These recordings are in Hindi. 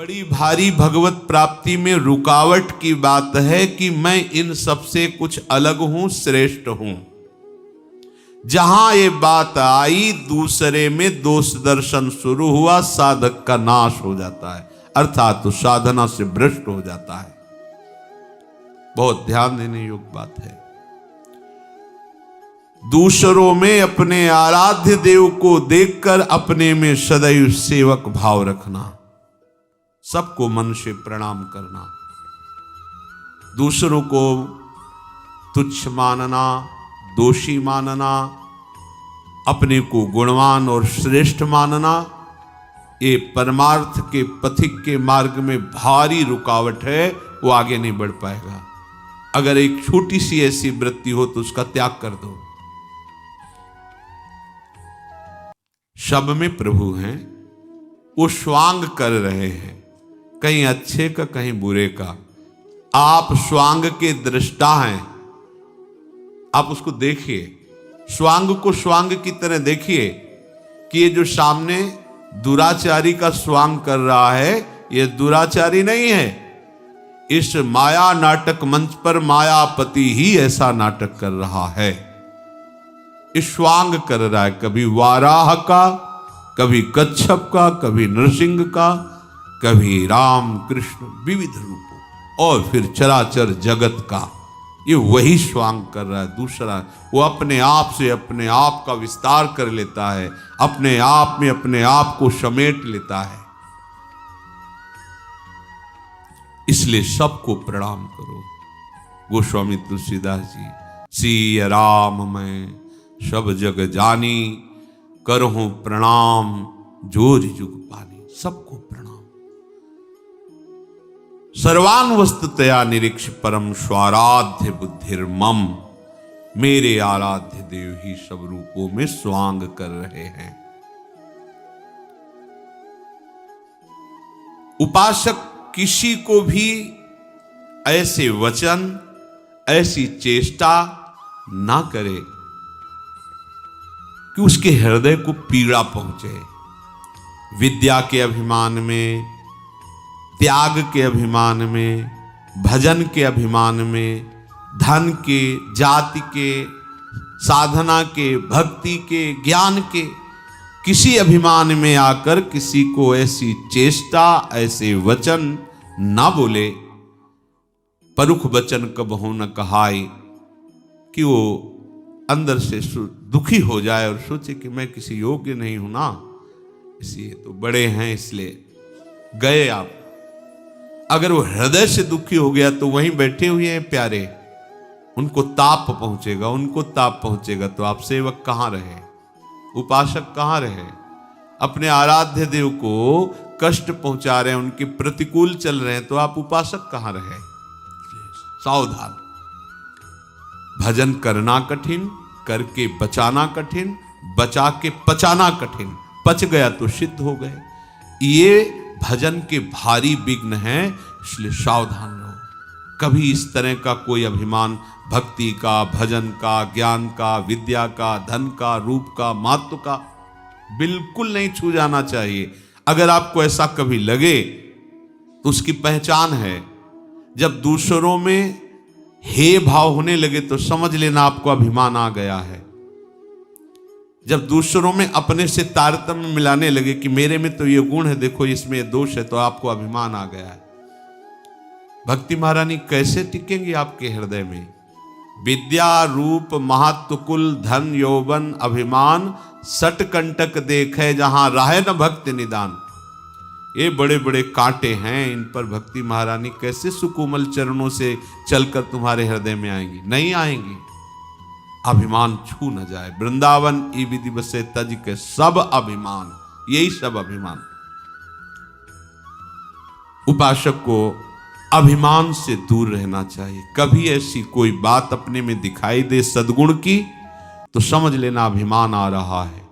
बड़ी भारी भगवत प्राप्ति में रुकावट की बात है कि मैं इन सबसे कुछ अलग हूं, श्रेष्ठ हूं। जहां ये बात आई, दूसरे में दोष दर्शन शुरू हुआ, साधक का नाश हो जाता है, अर्थात तो साधना से भ्रष्ट हो जाता है। बहुत ध्यान देने योग्य बात है। दूसरों में अपने आराध्य देव को देखकर अपने में सदैव सेवक भाव रखना, सबको मन से प्रणाम करना, दूसरों को तुच्छ मानना, दोषी मानना, अपने को गुणवान और श्रेष्ठ मानना, ये परमार्थ के पथिक के मार्ग में भारी रुकावट है, वो आगे नहीं बढ़ पाएगा। अगर एक छोटी सी ऐसी वृत्ति हो तो उसका त्याग कर दो। सब में प्रभु हैं, वो स्वांग कर रहे हैं, कहीं अच्छे का कहीं बुरे का। आप स्वांग के दृष्टा हैं, आप उसको देखिए, स्वांग को स्वांग की तरह देखिए कि ये जो सामने दुराचारी का स्वांग कर रहा है, ये दुराचारी नहीं है। इस माया नाटक मंच पर मायापति ही ऐसा नाटक कर रहा है, इस स्वांग कर रहा है, कभी वाराह का, कभी कच्छप का, कभी नरसिंह का, कभी राम कृष्ण विविध रूपों, और फिर चराचर जगत का। ये वही स्वांग कर रहा है। दूसरा, वो अपने आप से अपने आप का विस्तार कर लेता है, अपने आप में अपने आप को समेट लेता है। इसलिए सबको प्रणाम करो। गोस्वामी तुलसीदास जी, सिय राम मैं सब जग जानी, करहूं प्रणाम जोर जुग पानी। सबको प्रणाम। सर्वान वस्तुतया निरीक्ष परम स्वाराध्य बुद्धिर्मम। मेरे आराध्य देव ही सब रूपों में स्वांग कर रहे हैं। उपासक किसी को भी ऐसे वचन, ऐसी चेष्टा ना करे कि उसके हृदय को पीड़ा पहुंचे। विद्या के अभिमान में, त्याग के अभिमान में, भजन के अभिमान में, धन के, जाति के, साधना के, भक्ति के, ज्ञान के किसी अभिमान में आकर किसी को ऐसी चेष्टा, ऐसे वचन ना बोले। परुख वचन कबहु न कहाई, कि वो अंदर से दुखी हो जाए और सोचे कि मैं किसी योग्य नहीं हूं ना, इसलिए तो बड़े हैं इसलिए गए आप। अगर वो हृदय से दुखी हो गया तो वहीं बैठे हुए हैं प्यारे, उनको ताप पहुंचेगा, उनको ताप पहुंचेगा तो आप सेवक कहां रहे, उपासक कहां रहे। अपने आराध्य देव को कष्ट पहुंचा रहे हैं, उनके प्रतिकूल चल रहे हैं, तो आप उपासक कहां रहे। सावधान। भजन करना कठिन, करके बचाना कठिन, बचा के पचाना कठिन। पच गया तो सिद्ध हो गए। ये भजन के भारी विघ्न हैं, इसलिए सावधान रहो। कभी इस तरह का कोई अभिमान भक्ति का, भजन का, ज्ञान का, विद्या का, धन का, रूप का, महत्व का बिल्कुल नहीं छू जाना चाहिए। अगर आपको ऐसा कभी लगे तो उसकी पहचान है, जब दूसरों में हे भाव होने लगे तो समझ लेना आपको अभिमान आ गया है। जब दूसरों में अपने से तारतम्य मिलाने लगे कि मेरे में तो ये गुण है, देखो इसमें ये दोष है, तो आपको अभिमान आ गया है। भक्ति महारानी कैसे टिकेंगी आपके हृदय में। विद्या रूप महत्व कुल धन यौवन अभिमान सट कंटक देखे, जहां राहे न भक्त निदान। ये बड़े बड़े कांटे हैं, इन पर भक्ति महारानी कैसे सुकोमल चरणों से चलकर तुम्हारे हृदय में आएंगी। नहीं आएंगी। अभिमान छू न जाए। वृंदावन ई विधि बसे तज के सब अभिमान, यही सब अभिमान। उपासक को अभिमान से दूर रहना चाहिए। कभी ऐसी कोई बात अपने में दिखाई दे सद्गुण की तो समझ लेना अभिमान आ रहा है।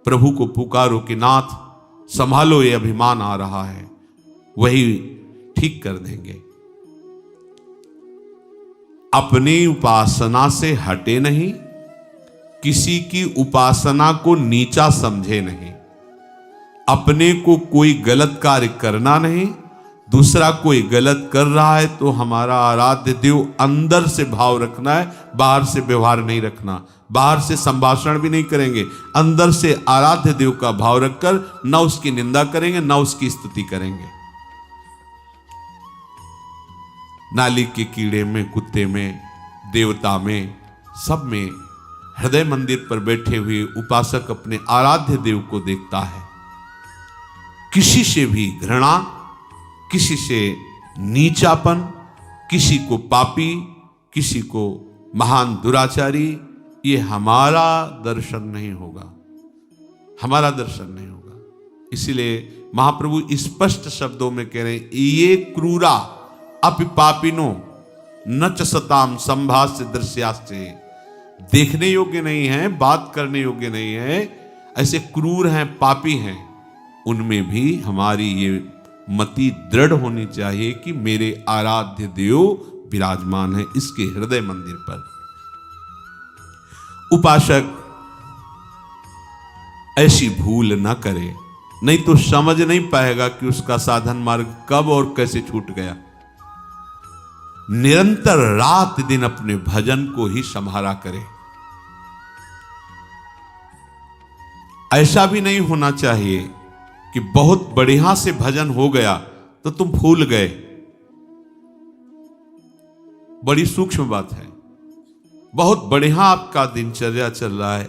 प्रभु को पुकारो कि नाथ संभालो, ये अभिमान आ रहा है, वही ठीक कर देंगे। अपनी उपासना से हटे नहीं, किसी की उपासना को नीचा समझे नहीं, अपने को कोई गलत कार्य करना नहीं दूसरा कोई गलत कर रहा है तो हमारा आराध्य देव अंदर से भाव रखना है, बाहर से व्यवहार नहीं रखना, बाहर से संभाषण भी नहीं करेंगे, अंदर से आराध्य देव का भाव रखकर न उसकी निंदा करेंगे न उसकी स्तुति करेंगे। नाली के कीड़े में, कुत्ते में, देवता में, सब में हृदय मंदिर पर बैठे हुए उपासक अपने आराध्य देव को देखता है। किसी से भी घृणा, किसी से नीचापन, किसी को पापी, किसी को महान दुराचारी, ये हमारा दर्शन नहीं होगा, हमारा दर्शन नहीं होगा। इसीलिए महाप्रभु स्पष्ट शब्दों में कह रहे हैं, ये क्रूरा अपि पापिनो न च सताम संभाष्य दृश्यास्ते, देखने योग्य नहीं है, बात करने योग्य नहीं है, ऐसे क्रूर हैं, पापी हैं, उनमें भी हमारी ये मति दृढ़ होनी चाहिए कि मेरे आराध्य देव विराजमान है इसके हृदय मंदिर पर। उपासक ऐसी भूल न करे, नहीं तो समझ नहीं पाएगा कि उसका साधन मार्ग कब और कैसे छूट गया। निरंतर रात दिन अपने भजन को ही संभाला करे। ऐसा भी नहीं होना चाहिए कि बहुत बढ़िया से भजन हो गया तो तुम भूल गए। बड़ी सूक्ष्म बात है। बहुत बढ़िया आपका दिनचर्या चल रहा है,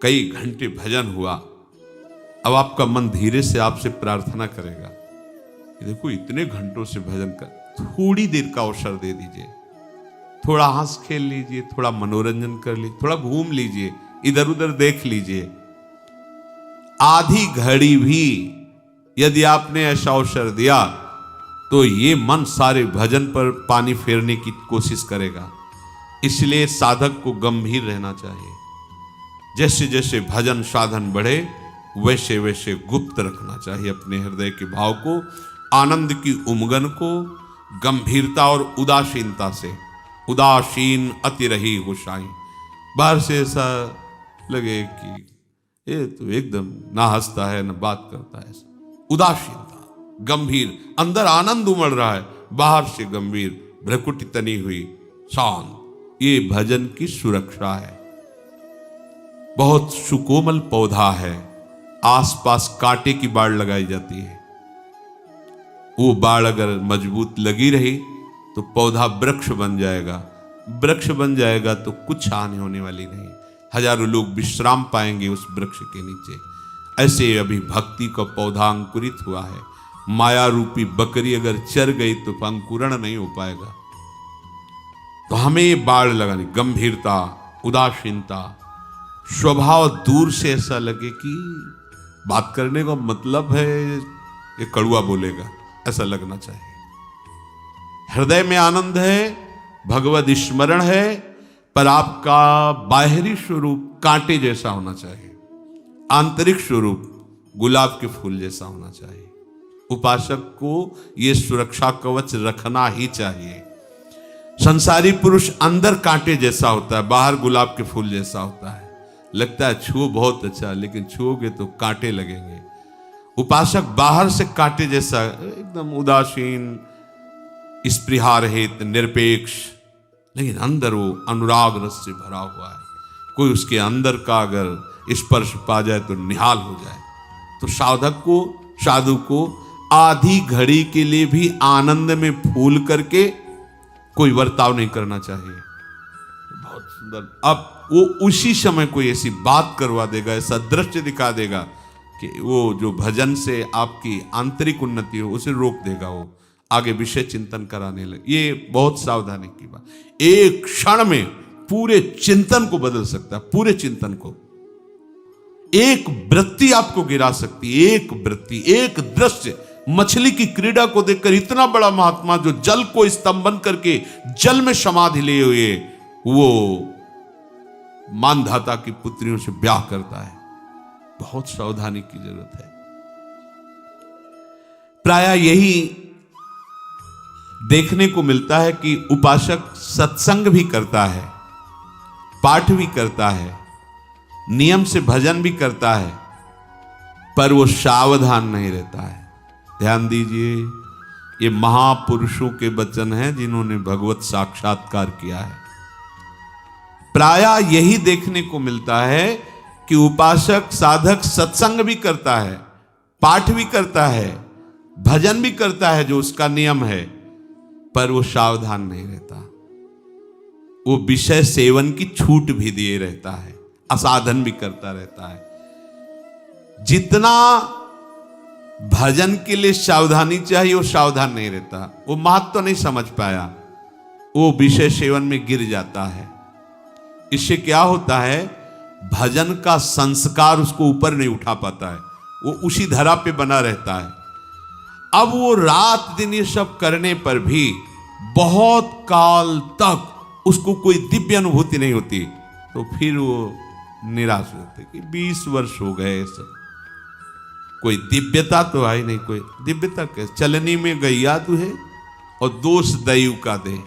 कई घंटे भजन हुआ, अब आपका मन धीरे से आपसे प्रार्थना करेगा कि देखो इतने घंटों से भजन कर, थोड़ी देर का अवसर दे दीजिए, थोड़ा हंस खेल लीजिए, थोड़ा मनोरंजन कर लीजिए, थोड़ा घूम लीजिए, इधर उधर देख लीजिए। आधी घड़ी भी यदि आपने ऐसा अवसर दिया तो ये मन सारे भजन पर पानी फेरने की कोशिश करेगा। इसलिए साधक को गंभीर रहना चाहिए। जैसे जैसे भजन साधन बढ़े वैसे वैसे गुप्त रखना चाहिए अपने हृदय के भाव को, आनंद की उमगन को गंभीरता और उदासीनता से। उदासीन अति रही हुशाई, बाहर से ऐसा लगे कि ये तो एकदम ना हंसता है ना बात करता है, उदासीनता, गंभीर, अंदर आनंद उमड़ रहा है, बाहर से गंभीर, भ्रकुटी तनी हुई, शांत। ये भजन की सुरक्षा है। बहुत सुकोमल पौधा है, आसपास कांटे की बाड़ लगाई जाती है, वो बाड़ अगर मजबूत लगी रही तो पौधा वृक्ष बन जाएगा। वृक्ष बन जाएगा तो कुछ हानि होने वाली नहीं, हजारों लोग विश्राम पाएंगे उस वृक्ष के नीचे। ऐसे अभी भक्ति का पौधा अंकुरित हुआ है। माया रूपी बकरी अगर चर गई तो अंकुरण नहीं हो पाएगा। तो हमें ये बाड़ लगानी, गंभीरता, उदासीनता, स्वभाव दूर से ऐसा लगे कि बात करने का मतलब है ये कड़ुआ बोलेगा, ऐसा लगना चाहिए। हृदय में आनंद है, भगवद स्मरण है, पर आपका बाहरी स्वरूप कांटे जैसा होना चाहिए, आंतरिक स्वरूप गुलाब के फूल जैसा होना चाहिए। उपासक को यह सुरक्षा कवच रखना ही चाहिए। संसारी पुरुष अंदर कांटे जैसा होता है, बाहर गुलाब के फूल जैसा होता है। लगता है छुओ बहुत अच्छा, लेकिन छुओगे तो कांटे लगेंगे। उपासक बाहर से कांटे जैसा एकदम उदासीन, स्पृहा रहित, निरपेक्ष, लेकिन अंदर वो अनुराग रस से भरा हुआ है। कोई उसके अंदर का अगर स्पर्श पा जाए तो निहाल हो जाए। तो साधक को, साधु को आधी घड़ी के लिए भी आनंद में फूल करके कोई बर्ताव नहीं करना चाहिए। बहुत सुंदर। अब वो उसी समय कोई ऐसी बात करवा देगा, ऐसा दृश्य दिखा देगा कि वो जो भजन से आपकी आंतरिक उन्नति हो उसे रोक देगा, वो आगे विषय चिंतन कराने लगे। ये बहुत सावधानी की बात। एक क्षण में पूरे चिंतन को बदल सकता है, पूरे चिंतन को। एक वृत्ति आपको गिरा सकती है, एक वृत्ति, एक दृश्य। मछली की क्रीड़ा को देखकर इतना बड़ा महात्मा जो जल को स्तंभन करके जल में समाधि लिए हुए वो मानधाता की पुत्रियों से ब्याह करता है। बहुत सावधानी की जरूरत है। प्रायः यही देखने को मिलता है कि उपासक सत्संग भी करता है, पाठ भी करता है, नियम से भजन भी करता है, पर वो सावधान नहीं रहता है। ध्यान दीजिए, ये महापुरुषों के वचन हैं जिन्होंने भगवत साक्षात्कार किया है। प्रायः यही देखने को मिलता है कि उपासक साधक सत्संग भी करता है, पाठ भी करता है, भजन भी करता है जो उसका नियम है, पर वो सावधान नहीं रहता। वो विषय सेवन की छूट भी दिए रहता है, असाधन भी करता रहता है। जितना भजन के लिए सावधानी चाहिए वो सावधान नहीं रहता, वो महत्व नहीं समझ पाया, वो विषय सेवन में गिर जाता है। इससे क्या होता है, भजन का संस्कार उसको ऊपर नहीं उठा पाता है, वो उसी धरा पे बना रहता है। अब वो रात दिन ये सब करने पर भी बहुत काल तक उसको कोई दिव्य अनुभूति नहीं होती, तो फिर वो निराश होते कि 20 वर्ष हो गए, सब कोई दिव्यता तो आई नहीं। कोई दिव्यता कैसे, चलनी में गैया तू है और दोष दैव का दे।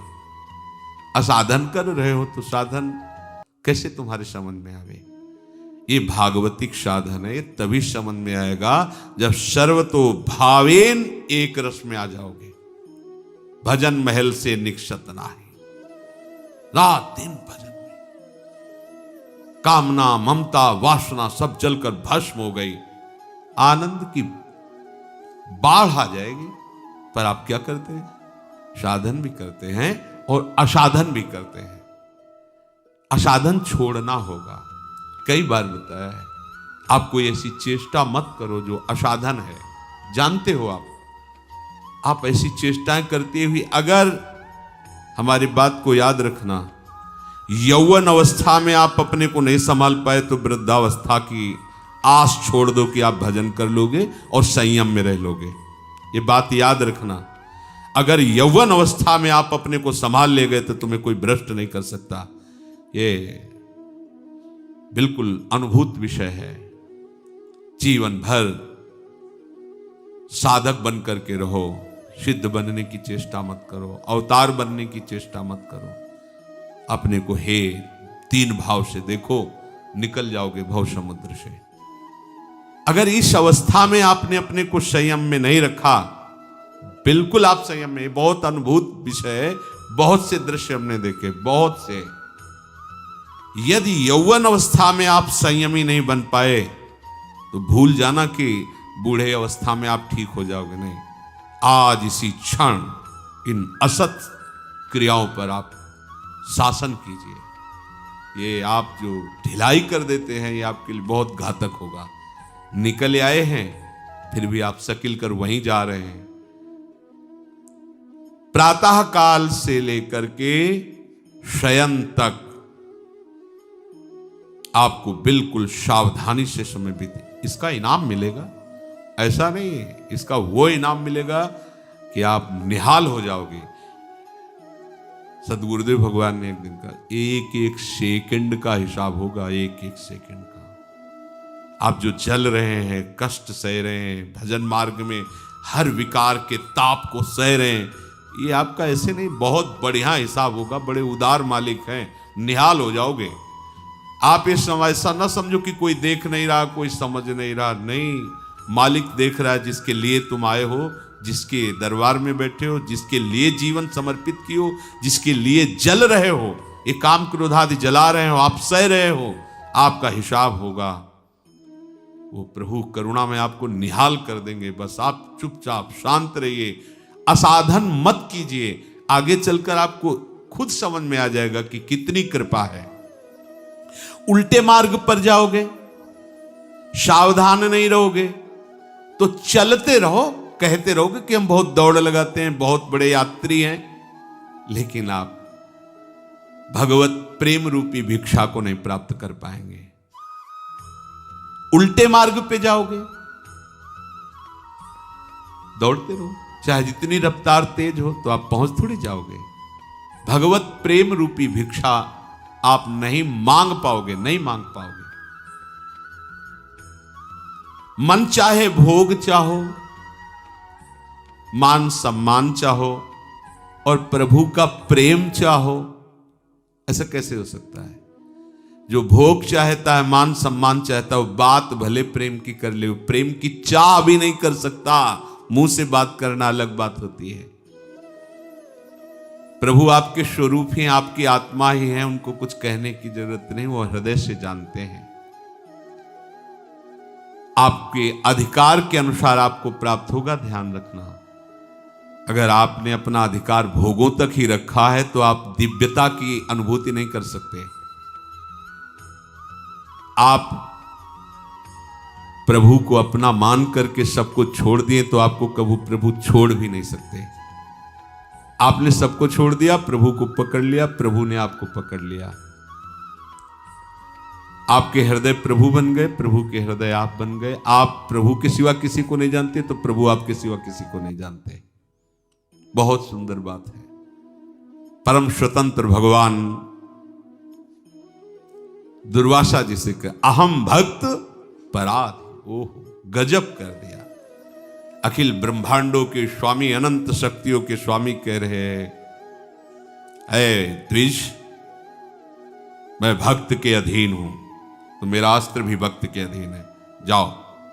असाधन कर रहे हो तो साधन कैसे तुम्हारे समझ में आवे। ये भागवतिक साधन है, ये तभी समझ में आएगा जब सर्वतो भावेन एक रस में आ जाओगे। भजन महल से निक्षत नाही, रात दिन भजन में कामना ममता वासना सब जलकर भस्म हो गई, आनंद की बाढ़ आ जाएगी। पर आप क्या करते हैं, साधन भी करते हैं और असाधन भी करते हैं। असाधन छोड़ना होगा। कई बार बताया है, आप कोई ऐसी चेष्टा मत करो जो असाधन है। जानते हो आप ऐसी चेष्टाएं करते हुए, अगर हमारी बात को याद रखना, यौवन अवस्था में आप अपने को नहीं संभाल पाए तो वृद्धावस्था की आस छोड़ दो कि आप भजन कर लोगे और संयम में रह लोगे। ये बात याद रखना। अगर यौवन अवस्था में आप अपने को संभाल ले गए तो तुम्हें कोई भ्रष्ट नहीं कर सकता। ये बिल्कुल अनुभूत विषय है। जीवन भर साधक बन करके रहो, सिद्ध बनने की चेष्टा मत करो, अवतार बनने की चेष्टा मत करो। अपने को हे तीन भाव से देखो, निकल जाओगे भव समुद्र से। अगर इस अवस्था में आपने अपने को संयम में नहीं रखा, बिल्कुल आप संयम में, बहुत अनुभूत विषय है, बहुत से दृश्य हमने देखे, बहुत से। यदि यौवन अवस्था में आप संयमी नहीं बन पाए तो भूल जाना कि बूढ़े अवस्था में आप ठीक हो जाओगे नहीं। आज इसी क्षण इन असत क्रियाओं पर आप शासन कीजिए। ये आप जो ढिलाई कर देते हैं, ये आपके लिए बहुत घातक होगा। निकल आए हैं फिर भी आप सकिल कर वहीं जा रहे हैं। प्रातः काल से लेकर के शयन तक आपको बिल्कुल सावधानी से समय बीते, इसका इनाम मिलेगा। ऐसा नहीं है, इसका वो इनाम मिलेगा कि आप निहाल हो जाओगे। सदगुरुदेव भगवान ने एक दिन कहा, एक एक सेकंड का हिसाब होगा, एक एक सेकंड का। आप जो जल रहे हैं, कष्ट सह रहे हैं, भजन मार्ग में हर विकार के ताप को सह रहे हैं, ये आपका ऐसे नहीं बहुत बढ़िया हिसाब होगा। बड़े उदार मालिक हैं, निहाल हो जाओगे। आप इस समय ऐसा ना समझो कि कोई देख नहीं रहा, कोई समझ नहीं रहा। नहीं, मालिक देख रहा है, जिसके लिए तुम आए हो, जिसके दरबार में बैठे हो, जिसके लिए जीवन समर्पित किए हो, जिसके लिए जल रहे हो, ये काम क्रोध आदि जला रहे हो, आप सह रहे हो, आपका हिसाब होगा। वो प्रभु करुणा में आपको निहाल कर देंगे। बस आप चुपचाप शांत रहिए, असाधन मत कीजिए। आगे चलकर आपको खुद समझ में आ जाएगा कि कितनी कृपा है। उल्टे मार्ग पर जाओगे, सावधान नहीं रहोगे तो चलते रहो, कहते रहोगे कि हम बहुत दौड़ लगाते हैं, बहुत बड़े यात्री हैं, लेकिन आप भगवत प्रेम रूपी भिक्षा को नहीं प्राप्त कर पाएंगे। उल्टे मार्ग पे जाओगे, दौड़ते रहो, चाहे जितनी रफ्तार तेज हो, तो आप पहुंच थोड़ी जाओगे। भगवत प्रेम रूपी भिक्षा आप नहीं मांग पाओगे, नहीं मांग पाओगे। मन चाहे भोग चाहो, मान सम्मान चाहो और प्रभु का प्रेम चाहो, ऐसा कैसे हो सकता है? जो भोग चाहता है, मान सम्मान चाहता है, वो बात भले प्रेम की कर ले, प्रेम की चाह भी नहीं कर सकता, मुंह से बात करना अलग बात होती है। प्रभु आपके स्वरूप ही, आपकी आत्मा ही है, उनको कुछ कहने की जरूरत नहीं, वो हृदय से जानते हैं। आपके अधिकार के अनुसार आपको प्राप्त होगा, ध्यान रखना। अगर आपने अपना अधिकार भोगों तक ही रखा है तो आप दिव्यता की अनुभूति नहीं कर सकते। आप प्रभु को अपना मान करके सबको छोड़ दिए तो आपको कभी प्रभु छोड़ भी नहीं सकते। आपने सबको छोड़ दिया, प्रभु को पकड़ लिया, प्रभु ने आपको पकड़ लिया। आपके हृदय प्रभु बन गए, प्रभु के हृदय आप बन गए। आप प्रभु के सिवा किसी को नहीं जानते तो प्रभु आपके सिवा किसी को नहीं जानते। बहुत सुंदर बात है। परम स्वतंत्र भगवान दुर्वासा जी से कह, अहम भक्त पराध। ओह, गजब कर दिया। अखिल ब्रह्मांडों के स्वामी, अनंत शक्तियों के स्वामी कह रहे हैं, द्विज, मैं भक्त के अधीन हूं, तो मेरा अस्त्र भी भक्त के अधीन है। जाओ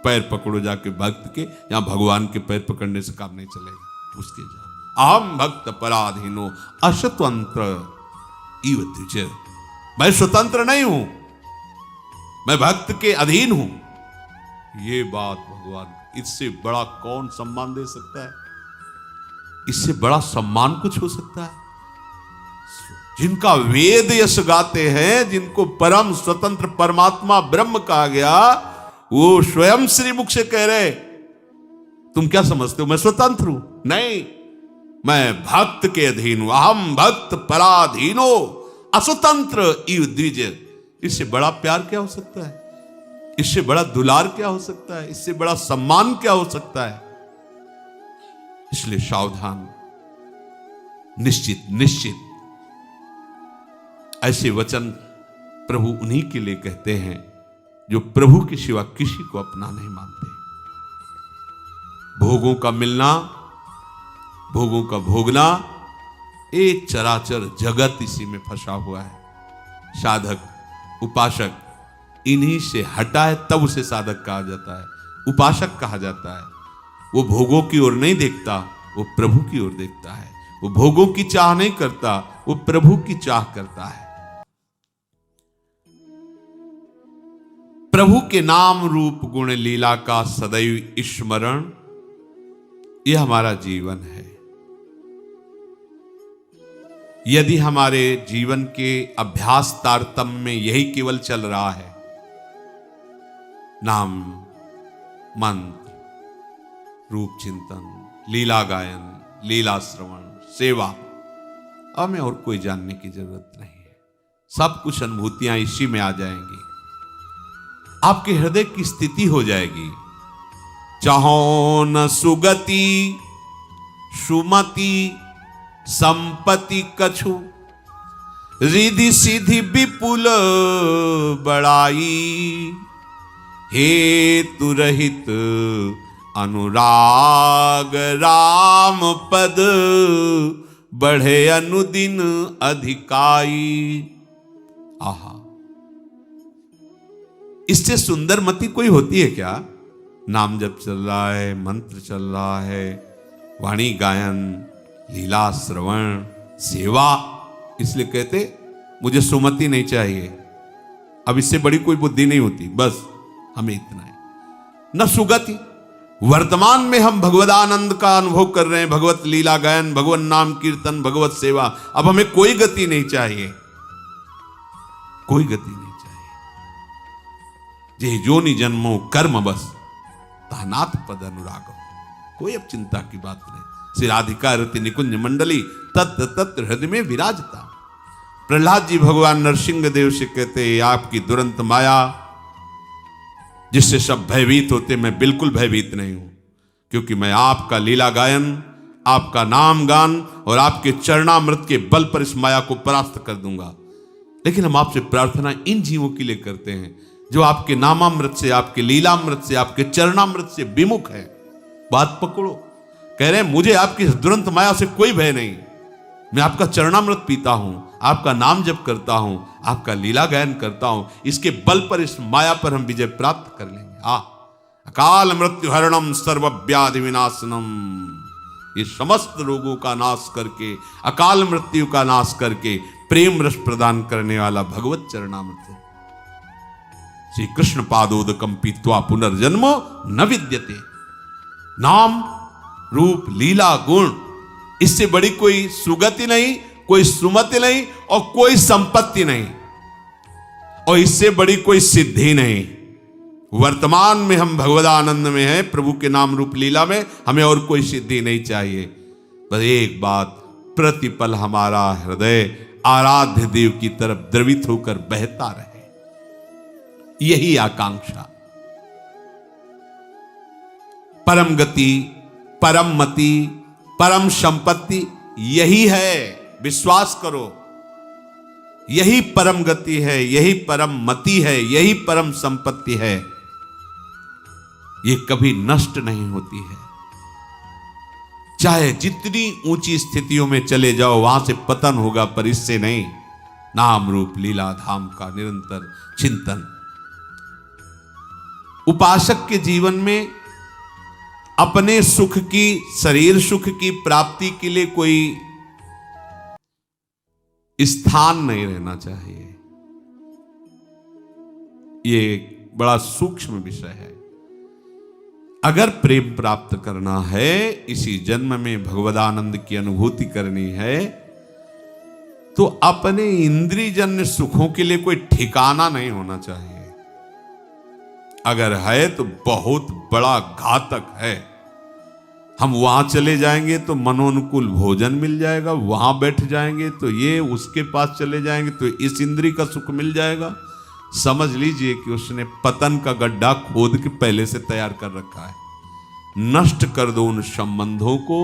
पैर पकड़ो जाके भक्त के, यहां भगवान के पैर पकड़ने से काम नहीं चलेगा, उसके जाओ। अहम भक्त पराधीनो अस्वतंत्र इव द्विज। मैं स्वतंत्र नहीं हूं, मैं भक्त के अधीन हूं। ये बात भगवान, इससे बड़ा कौन सम्मान दे सकता है? इससे बड़ा सम्मान कुछ हो सकता है? जिनका वेद यश गाते हैं, जिनको परम स्वतंत्र परमात्मा ब्रह्म कहा गया, वो स्वयं श्री मुख से कह रहे, तुम क्या समझते हो मैं स्वतंत्र हूं? नहीं, मैं भक्त के अधीन हूं। अहम भक्त पराधीनो अस्वतंत्र इव द्विज। इससे बड़ा प्यार क्या हो सकता है? इससे बड़ा दुलार क्या हो सकता है? इससे बड़ा सम्मान क्या हो सकता है? इसलिए सावधान, निश्चित निश्चित ऐसे वचन प्रभु उन्हीं के लिए कहते हैं जो प्रभु के सिवा किसी को अपना नहीं मानते। भोगों का मिलना, भोगों का भोगना, एक चराचर जगत इसी में फंसा हुआ है। साधक, उपासक इन्हीं से हटा है तब उसे साधक कहा जाता है, उपासक कहा जाता है। वो भोगों की ओर नहीं देखता, वो प्रभु की ओर देखता है। वो भोगों की चाह नहीं करता, वो प्रभु की चाह करता है। प्रभु के नाम रूप गुण लीला का सदैव स्मरण, यह हमारा जीवन है। यदि हमारे जीवन के अभ्यास तारतम्य में यही केवल चल रहा है, नाम, मंत्र, रूप चिंतन, लीला गायन, लीला श्रवण, सेवा, हमें और कोई जानने की जरूरत नहीं है। सब कुछ अनुभूतियां इसी में आ जाएंगी। आपके हृदय की स्थिति हो जाएगी, चाहो न सुगति सुमति संपत्ति कछु, रिधि सिद्धि विपुल बड़ाई, हेतु रहित अनुराग राम पद, बढ़े अनुदिन अधिकाई। आहा, इससे सुंदर मति कोई होती है क्या? नाम जप चल रहा है, मंत्र चल रहा है, वाणी गायन, लीला श्रवण, सेवा, इसलिए कहते मुझे सुमति नहीं चाहिए। अब इससे बड़ी कोई बुद्धि नहीं होती, बस हमें इतना है। न सुगति, वर्तमान में हम भगवदानंद का अनुभव कर रहे हैं, भगवत लीला गायन, भगवत नाम कीर्तन, भगवत सेवा। अब हमें कोई गति नहीं चाहिए, कोई गति नहीं चाहिए। जे जोनि जन्मो कर्म बस, तहनाथ पद अनुराग। कोई अब चिंता की बात नहीं। श्री राधिका रति निकुंज मंडली तत् तत् हृदय में विराजता। प्रहलाद जी भगवान नरसिंह देव से कहते, आपकी दुरंत माया जिससे सब भयभीत होते, मैं बिल्कुल भयभीत नहीं हूं, क्योंकि मैं आपका लीला गायन, आपका नाम गान और आपके चरणामृत के बल पर इस माया को परास्त कर दूंगा। लेकिन हम आपसे प्रार्थना इन जीवों के लिए करते हैं जो आपके नामामृत से, आपके लीलामृत से, आपके चरणामृत से विमुख है। बात पकड़ो। कह रहे हैं मुझे आपकी दुरंत माया से कोई भय नहीं, मैं आपका चरणामृत पीता हूं, आपका नाम जप करता हूं, आपका लीला गायन करता हूं। इसके बल पर, इस माया पर हम विजय प्राप्त कर लेंगे। अकाल मृत्यु हरणम सर्वव्याधि विनाशनम, ये समस्त रोगों का नाश करके, अकाल मृत्यु का नाश करके प्रेम रस प्रदान करने वाला भगवत चरणामृत है। श्री कृष्ण पादोदकम पीत्वा पुनर्जन्मो न विद्यते। नाम रूप लीला गुण, इससे बड़ी कोई सुगति नहीं, कोई सुमति नहीं और कोई संपत्ति नहीं, और इससे बड़ी कोई सिद्धि नहीं। वर्तमान में हम भगवदानंद में हैं, प्रभु के नाम रूप लीला में, हमें और कोई सिद्धि नहीं चाहिए। बस एक बात, प्रतिपल हमारा हृदय आराध्य देव की तरफ द्रवित होकर बहता रहे, यही आकांक्षा। परम गति, परम मति, परम संपत्ति यही है, विश्वास करो। यही परम गति है, यही परम मति है, यही परम संपत्ति है। ये कभी नष्ट नहीं होती है। चाहे जितनी ऊंची स्थितियों में चले जाओ, वहां से पतन होगा, पर इससे नहीं। नाम रूप लीला धाम का निरंतर चिंतन। उपासक के जीवन में अपने सुख की, शरीर सुख की प्राप्ति के लिए कोई स्थान नहीं रहना चाहिए। ये बड़ा सूक्ष्म विषय है। अगर प्रेम प्राप्त करना है, इसी जन्म में भगवदानंद की अनुभूति करनी है, तो अपने इंद्रियजन्य सुखों के लिए कोई ठिकाना नहीं होना चाहिए। अगर है तो बहुत बड़ा घातक है। हम वहां चले जाएंगे तो मनोनुकूल भोजन मिल जाएगा, वहां बैठ जाएंगे तो ये, उसके पास चले जाएंगे तो इस इंद्रिय का सुख मिल जाएगा। समझ लीजिए कि उसने पतन का गड्ढा खोद के पहले से तैयार कर रखा है। नष्ट कर दो उन संबंधों को,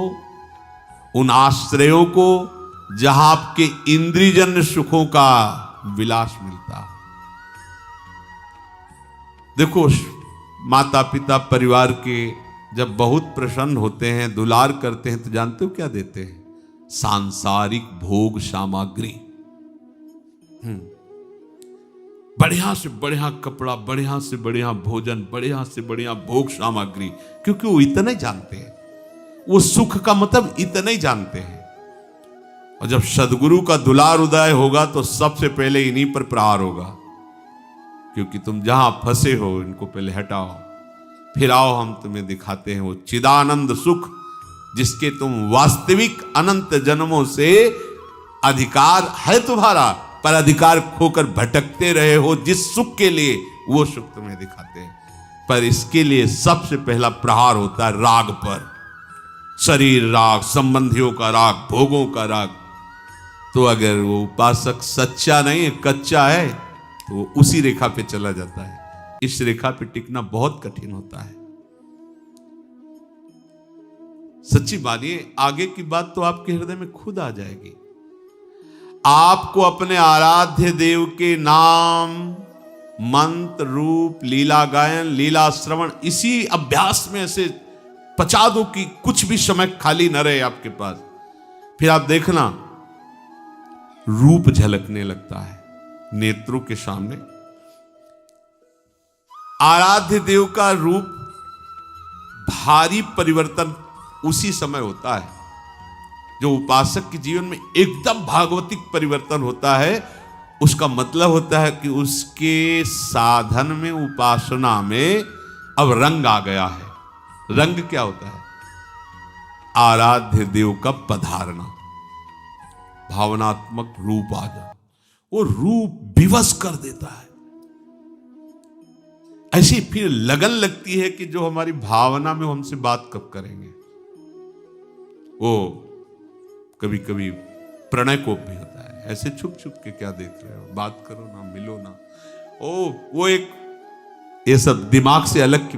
उन आश्रयों को, जहां आपके इंद्रियजन्य सुखों का विलास मिलता। देखो, माता पिता परिवार के जब बहुत प्रसन्न होते हैं, दुलार करते हैं, तो जानते हो क्या देते हैं? सांसारिक भोग सामग्री। बढ़िया से बढ़िया कपड़ा, बढ़िया से बढ़िया भोजन, बढ़िया से बढ़िया भोग सामग्री, क्योंकि वो इतना ही जानते हैं। वो सुख का मतलब इतना ही जानते हैं। और जब सदगुरु का दुलार उदय होगा तो सबसे पहले इन्हीं पर प्रहार होगा, क्योंकि तुम जहां फंसे हो इनको पहले हटाओ, फिर आओ हम तुम्हें दिखाते हैं वो चिदानंद सुख, जिसके तुम वास्तविक अनंत जन्मों से अधिकार है तुम्हारा, पर अधिकार खोकर भटकते रहे हो। जिस सुख के लिए, वो सुख तुम्हें दिखाते हैं। पर इसके लिए सबसे पहला प्रहार होता है राग पर। शरीर राग, संबंधियों का राग, भोगों का राग। तो अगर वो उपासक सच्चा नहीं है, कच्चा है, तो वो उसी रेखा पे चला जाता है। इस रेखा पे टिकना बहुत कठिन होता है। सच्ची मानिए, आगे की बात तो आपके हृदय में खुद आ जाएगी। आपको अपने आराध्य देव के नाम, मंत्र, रूप, लीला गायन, लीला श्रवण, इसी अभ्यास में ऐसे पचा दो कि कुछ भी समय खाली न रहे आपके पास। फिर आप देखना, रूप झलकने लगता है नेत्रों के सामने। आराध्य देव का रूप भारी परिवर्तन उसी समय होता है। जो उपासक के जीवन में एकदम भागवतिक परिवर्तन होता है, उसका मतलब होता है कि उसके साधन में, उपासना में अब रंग आ गया है। रंग क्या होता है? आराध्य देव का पधारना, भावनात्मक रूप आ जाए। वो रूप विवश कर देता है। ऐसी फिर लगन लगती है कि जो हमारी भावना में हमसे बात कब करेंगे। वो कभी कभी प्रणय कोप भी होता है, ऐसे छुप छुप के क्या देख रहे हो, बात करो ना, मिलो ना। वो एक, ये सब दिमाग से अलग की